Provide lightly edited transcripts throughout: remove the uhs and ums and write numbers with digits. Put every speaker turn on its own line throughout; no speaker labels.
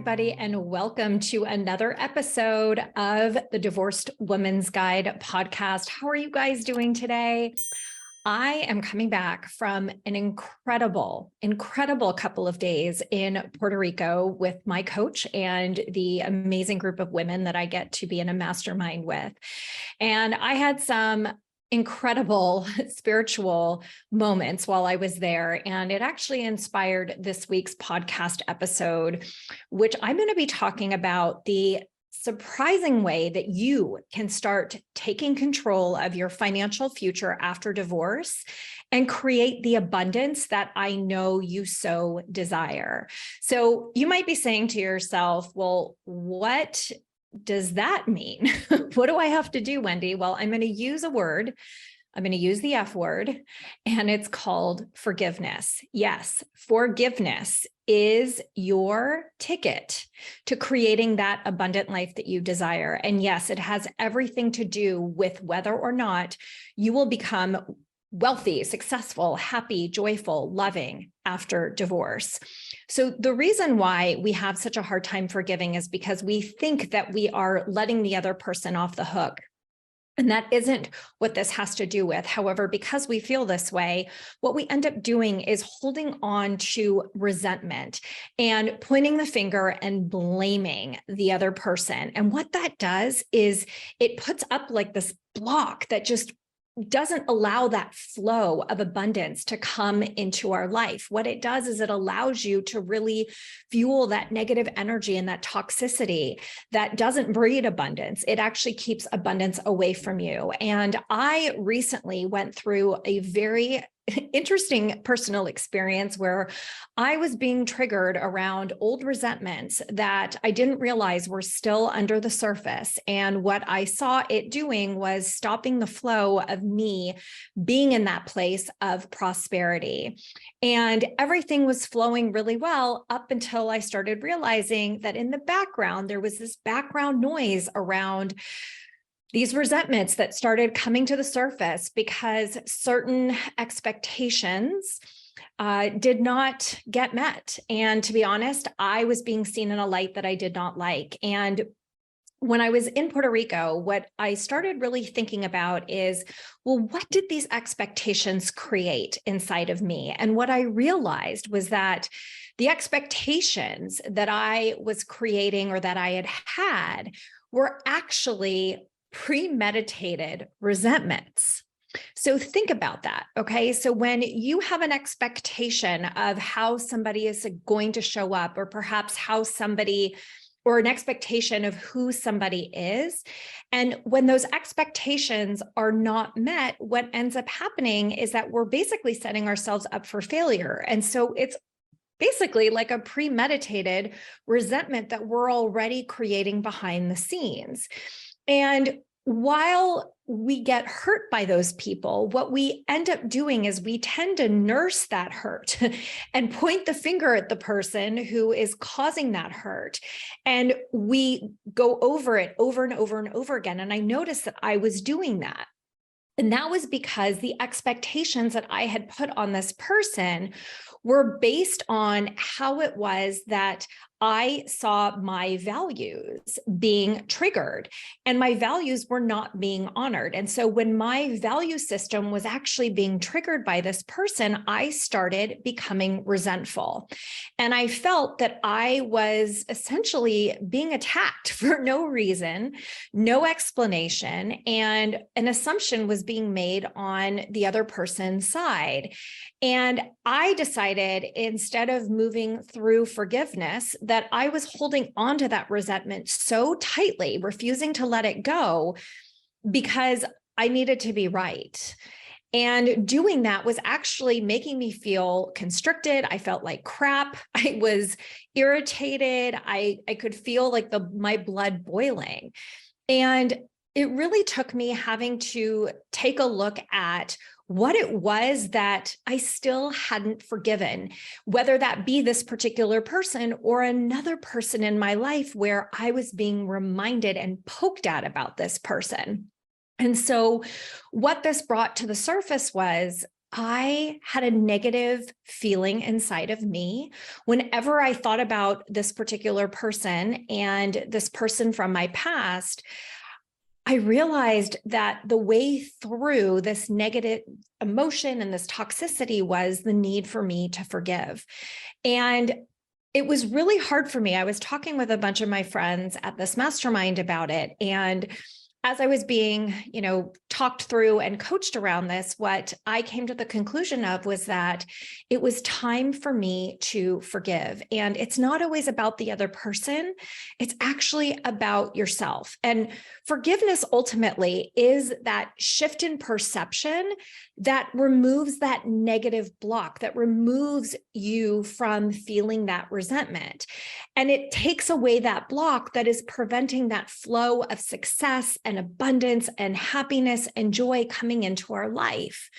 everybody, and welcome to another episode of the Divorced Woman's Guide podcast. How are you guys doing today? I am coming back from an incredible couple of days in Puerto Rico with my coach and the amazing group of women that I get to be in a mastermind with. And I had some incredible spiritual moments while I was there. And it actually inspired this week's podcast episode, which I'm going to be talking about the surprising way that you can start taking control of your financial future after divorce and create the abundance that I know you so desire. So you might be saying to yourself, well, what does that mean? What do I have to do, Wendy? Well, I'm going to use a word. I'm going to use the F word, and it's called forgiveness. Yes, forgiveness is your ticket to creating that abundant life that you desire. And yes, it has everything to do with whether or not you will become wealthy, successful, happy, joyful, loving after divorce. So the reason why we have such a hard time forgiving is because we think that we are letting the other person off the hook. And that isn't what this has to do with. However, because we feel this way, what we end up doing is holding on to resentment and pointing the finger and blaming the other person. And what that does is it puts up like this block that just doesn't allow that flow of abundance to come into our life. What it does is it allows you to really fuel that negative energy and that toxicity that doesn't breed abundance. It actually keeps abundance away from you. And I recently went through a very interesting personal experience where I was being triggered around old resentments that I didn't realize were still under the surface. And what I saw it doing was stopping the flow of me being in that place of prosperity. And everything was flowing really well up until I started realizing that in the background, there was this background noise around these resentments that started coming to the surface because certain expectations did not get met. And to be honest, I was being seen in a light that I did not like. And when I was in Puerto Rico, what I started really thinking about is, well, what did these expectations create inside of me? And what I realized was that the expectations that I was creating or that I had were actually premeditated resentments. So think about that, okay? So when you have an expectation of how somebody is going to show up, or perhaps how somebody, or an expectation of who somebody is, and when those expectations are not met, what ends up happening is that we're basically setting ourselves up for failure. And so it's basically like a premeditated resentment that we're already creating behind the scenes. And while we get hurt by those people, what we end up doing is we tend to nurse that hurt and point the finger at the person who is causing that hurt. And we go over it over and over and over again. And I noticed that I was doing that. And that was because the expectations that I had put on this person were based on how it was that I saw my values being triggered, and my values were not being honored. And so when my value system was actually being triggered by this person, I started becoming resentful. And I felt that I was essentially being attacked for no reason, no explanation, and an assumption was being made on the other person's side. And I decided, instead of moving through forgiveness, that I was holding on to that resentment so tightly, refusing to let it go because I needed to be right. And doing that was actually making me feel constricted. I felt like crap. I was irritated. I could feel like my blood boiling. And it really took me having to take a look at what it was that I still hadn't forgiven, whether that be this particular person or another person in my life where I was being reminded and poked at about this person. And so what this brought to the surface was I had a negative feeling inside of me whenever I thought about this particular person and this person from my past. I realized that the way through this negative emotion and this toxicity was the need for me to forgive. And it was really hard for me. I was talking with a bunch of my friends at this mastermind about it. And as I was being, talked through and coached around this, what I came to the conclusion of was that it was time for me to forgive. And it's not always about the other person. It's actually about yourself. And forgiveness ultimately is that shift in perception that removes that negative block, that removes you from feeling that resentment. And it takes away that block that is preventing that flow of success and abundance and happiness and joy coming into our life.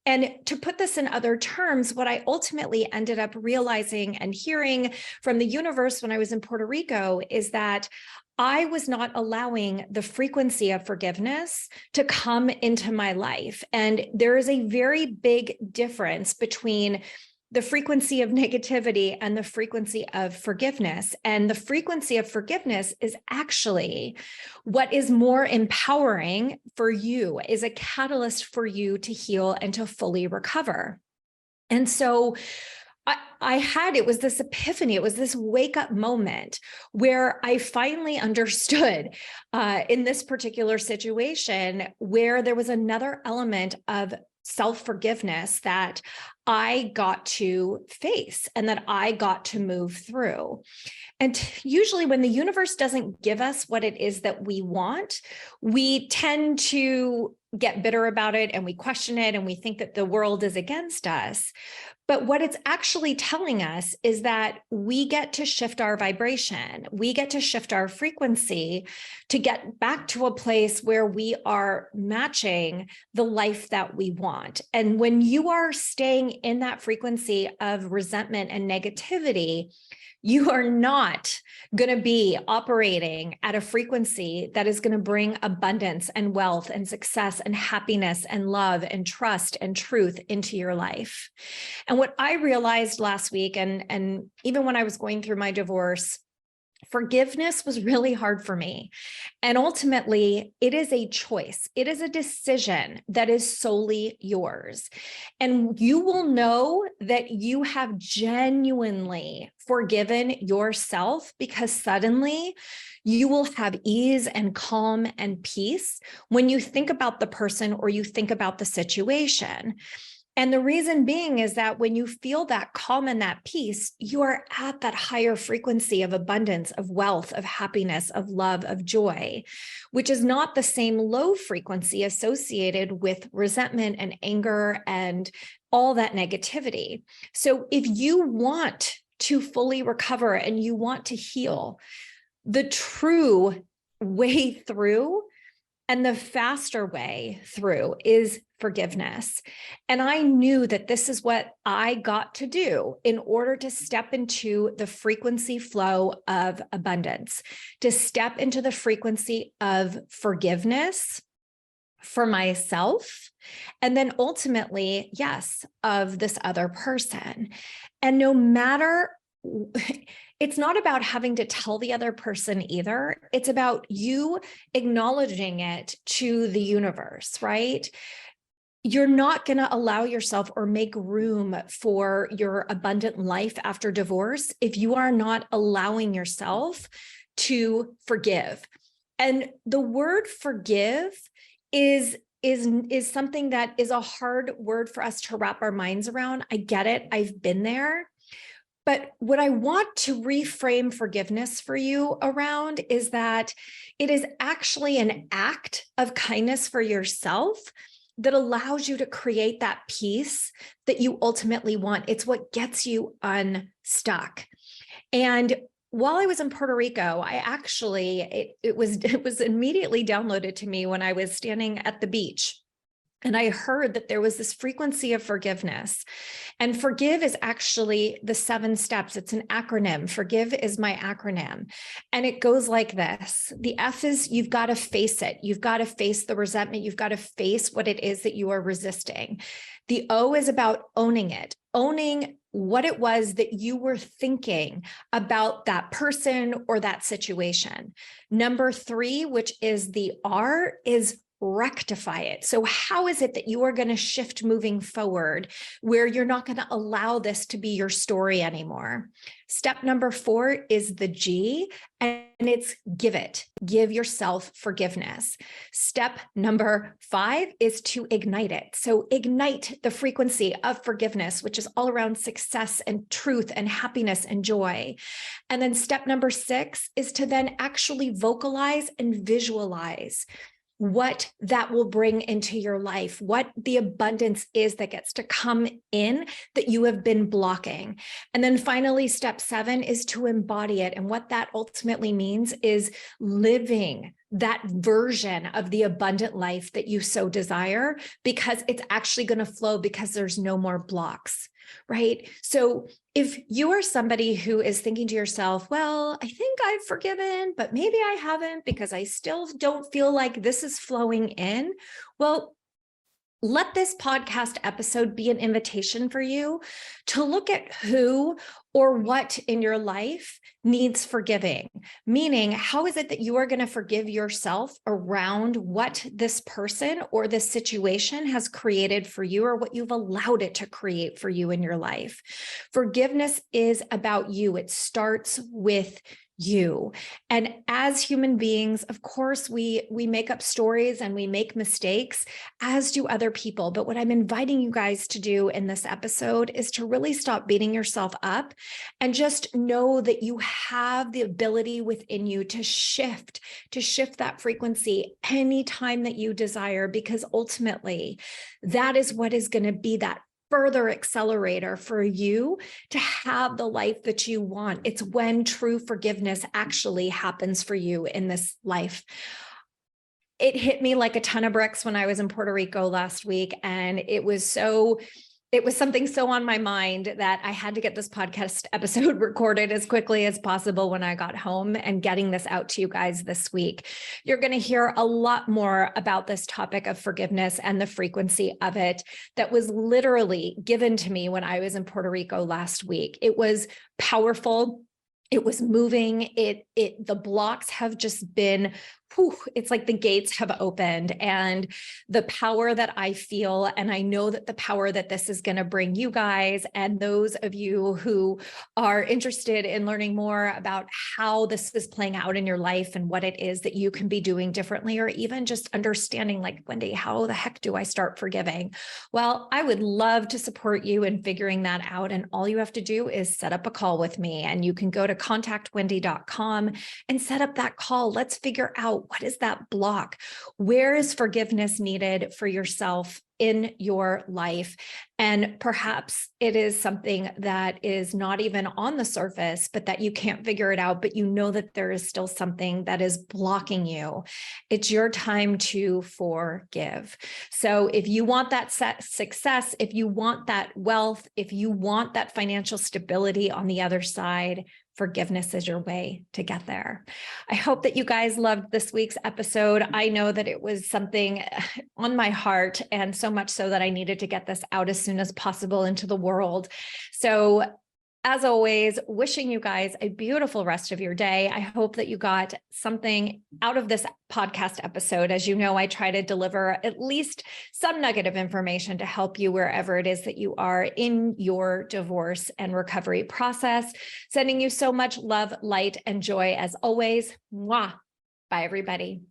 And to put this in other terms, what I ultimately ended up realizing and hearing from the universe when I was in Puerto Rico is that I was not allowing the frequency of forgiveness to come into my life. And there is a very big difference between the frequency of negativity and the frequency of forgiveness. And the frequency of forgiveness is actually what is more empowering for you, is a catalyst for you to heal and to fully recover. And so it was this epiphany, it was this wake up moment where I finally understood in this particular situation where there was another element of self-forgiveness that I got to face and that I got to move through. And usually when the universe doesn't give us what it is that we want, we tend to get bitter about it and we question it and we think that the world is against us. But what it's actually telling us is that we get to shift our vibration. We get to shift our frequency to get back to a place where we are matching the life that we want. And when you are staying in that frequency of resentment and negativity, you are not going to be operating at a frequency that is going to bring abundance and wealth and success and happiness and love and trust and truth into your life. And what I realized last week, and even when I was going through my divorce, forgiveness was really hard for me. And ultimately, it is a choice. It is a decision that is solely yours. And you will know that you have genuinely forgiven yourself because suddenly you will have ease and calm and peace when you think about the person or you think about the situation. And the reason being is that when you feel that calm and that peace, you are at that higher frequency of abundance, of wealth, of happiness, of love, of joy, which is not the same low frequency associated with resentment and anger and all that negativity. So if you want to fully recover and you want to heal, the true way through and the faster way through is forgiveness. And I knew that this is what I got to do in order to step into the frequency flow of abundance, to step into the frequency of forgiveness for myself, and then ultimately, yes, of this other person. And no matter it's not about having to tell the other person either. It's about you acknowledging it to the universe, right? You're not going to allow yourself or make room for your abundant life after divorce if you are not allowing yourself to forgive. And the word forgive is something that is a hard word for us to wrap our minds around. I get it. I've been there. But what I want to reframe forgiveness for you around is that it is actually an act of kindness for yourself that allows you to create that peace that you ultimately want. It's what gets you unstuck. And while I was in Puerto Rico, I actually, it was immediately downloaded to me when I was standing at the beach. And I heard that there was this frequency of forgiveness. And forgive is actually the 7 steps. It's an acronym. Forgive is my acronym. And it goes like this. The F is you've got to face it. You've got to face the resentment. You've got to face what it is that you are resisting. The O is about owning it, owning what it was that you were thinking about that person or that situation. Number 3, which is the R, is rectify it. So how is it that you are going to shift moving forward where you're not going to allow this to be your story anymore? Step number 4 is the G, and it's give it. Give yourself forgiveness. Step number 5 is to ignite it. So ignite the frequency of forgiveness, which is all around success and truth and happiness and joy. And then step number 6 is to then actually vocalize and visualize what that will bring into your life, what the abundance is that gets to come in that you have been blocking. And then finally, step 7 is to embody it. And what that ultimately means is living that version of the abundant life that you so desire, because it's actually going to flow because there's no more blocks, right? So if you are somebody who is thinking to yourself, well, I think I've forgiven, but maybe I haven't because I still don't feel like this is flowing in. Well, let this podcast episode be an invitation for you to look at who or what in your life needs forgiving. Meaning, how is it that you are going to forgive yourself around what this person or this situation has created for you, or what you've allowed it to create for you in your life? Forgiveness is about you. It starts with you. And as human beings, of course, we make up stories and we make mistakes, as do other people. But what I'm inviting you guys to do in this episode is to really stop beating yourself up and just know that you have the ability within you to shift that frequency anytime that you desire, because ultimately that is what is going to be that further accelerator for you to have the life that you want. It's when true forgiveness actually happens for you in this life. It hit me like a ton of bricks when I was in Puerto Rico last week, and it was something so on my mind that I had to get this podcast episode recorded as quickly as possible when I got home, and getting this out to you guys this week. You're going to hear a lot more about this topic of forgiveness and the frequency of it that was literally given to me when I was in Puerto Rico last week. It was powerful. It was moving. The blocks have just been, it's like the gates have opened, and the power that I feel, and I know that the power that this is going to bring you guys and those of you who are interested in learning more about how this is playing out in your life and what it is that you can be doing differently, or even just understanding, like, Wendy, how the heck do I start forgiving? Well, I would love to support you in figuring that out. And all you have to do is set up a call with me, and you can go to contactwendy.com and set up that call. Let's figure out, what is that block? Where is forgiveness needed for yourself in your life? And perhaps it is something that is not even on the surface, but that you can't figure it out, but you know that there is still something that is blocking you. It's your time to forgive. So if you want that success, if you want that wealth, if you want that financial stability on the other side, forgiveness is your way to get there. I hope that you guys loved this week's episode. I know that it was something on my heart, and so much so that I needed to get this out as soon as possible into the world. So as always, wishing you guys a beautiful rest of your day. I hope that you got something out of this podcast episode. As you know, I try to deliver at least some nugget of information to help you wherever it is that you are in your divorce and recovery process. Sending you so much love, light, and joy as always. Mwah. Bye, everybody.